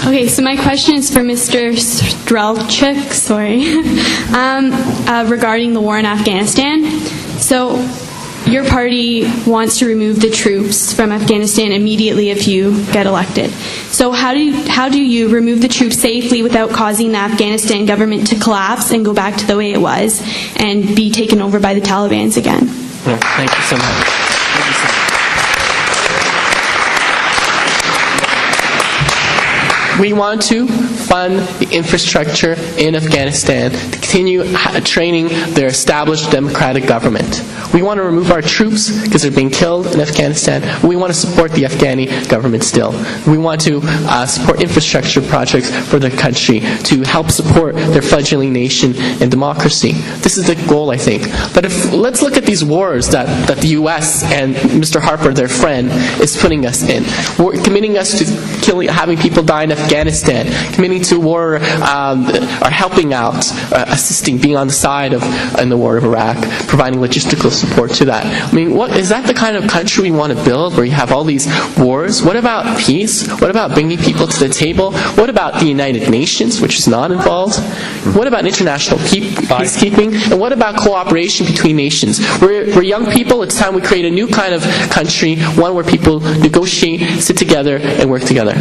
Okay, so my question is for Mr. Strelchik, regarding the war in Afghanistan. So your party wants to remove the troops from Afghanistan immediately if you get elected. So how do you remove the troops safely without causing the Afghanistan government to collapse and go back to the way it was and be taken over by the Taliban again? Well, thank you so much. Thank you so much. We want to fund the infrastructure in Afghanistan to continue training their established democratic government. We want to remove our troops because they're being killed in Afghanistan. We want to support the Afghani government still. We want to support infrastructure projects for the country to help support their fledgling nation and democracy. This is the goal, I think. But let's look at these wars that the U.S. and Mr. Harper, their friend, is putting us in. We're committing us to having people die in Afghanistan, committing to war, or helping out, assisting, being on the side in the war of Iraq, providing logistical support to that. I mean, is that the kind of country we want to build, where you have all these wars? What about peace? What about bringing people to the table? What about the United Nations, which is not involved? What about international peacekeeping? And what about cooperation between nations? We're young people. It's time we create a new kind of country, one where people negotiate, sit together, and work together.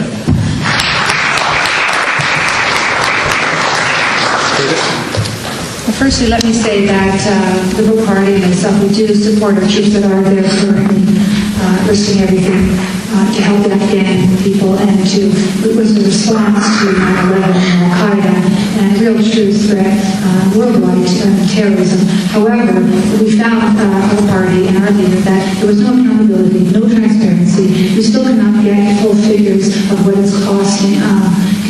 Firstly, let me say that the Liberal Party and myself, we do support our troops that are there currently risking everything to help the Afghan people and it was a response to 9/11 and Al-Qaeda and a real true threat worldwide to terrorism. However, we found our party and our leader that there was no accountability, no transparency. We still cannot get full figures of what it's costing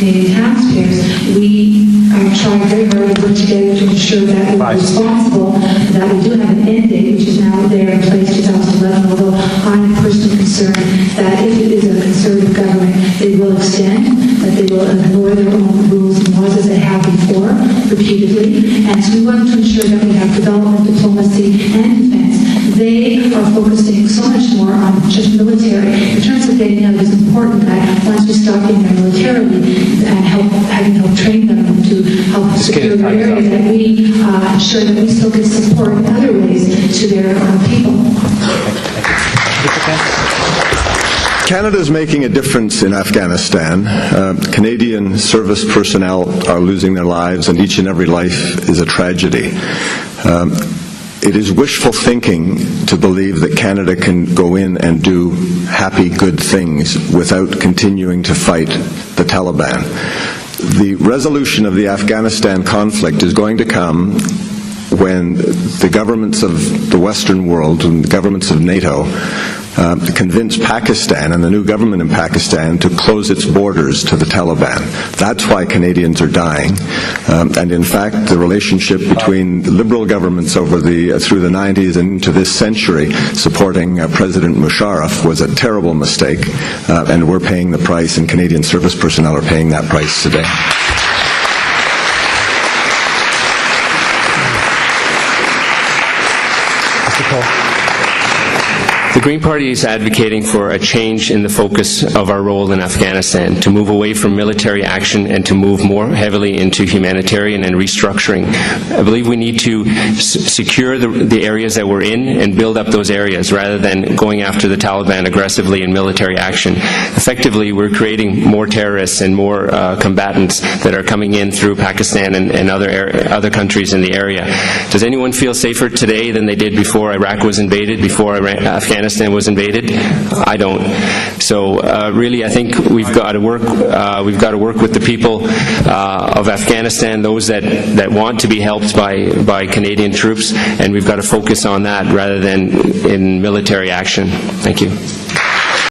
Canadian taxpayers. We tried very hard to work together to ensure that we're responsible, that we do have an end date, which is now there in place, 2011, although I'm personally concerned that if it is a conservative government, they will extend, that they will ignore their own rules and laws as they have before, repeatedly. And so we want to ensure that we have development, diplomacy, and defense. They are focusing so much more on just military. In terms of getting out, it's important that once we start getting them militarily and having help train them to help secure the areas, that we ensure that we still can support in other ways to their people. Canada is making a difference in Afghanistan. Canadian service personnel are losing their lives, and each and every life is a tragedy. It is wishful thinking to believe that Canada can go in and do happy, good things without continuing to fight the Taliban. The resolution of the Afghanistan conflict is going to come when the governments of the Western world and the governments of NATO convince Pakistan and the new government in Pakistan to close its borders to the Taliban. That's why Canadians are dying. And in fact, the relationship between Liberal governments through the 90s and into this century supporting President Musharraf was a terrible mistake, and we're paying the price, and Canadian service personnel are paying that price today. The Green Party is advocating for a change in the focus of our role in Afghanistan, to move away from military action and to move more heavily into humanitarian and restructuring. I believe we need to secure the areas that we're in and build up those areas rather than going after the Taliban aggressively in military action. Effectively, we're creating more terrorists and more combatants that are coming in through Pakistan and other countries in the area. Does anyone feel safer today than they did before Iraq was invaded, before Afghanistan was invaded? I don't. So really, I think we've got to work. We've got to work with the people of Afghanistan, those that want to be helped by Canadian troops, and we've got to focus on that rather than in military action. Thank you.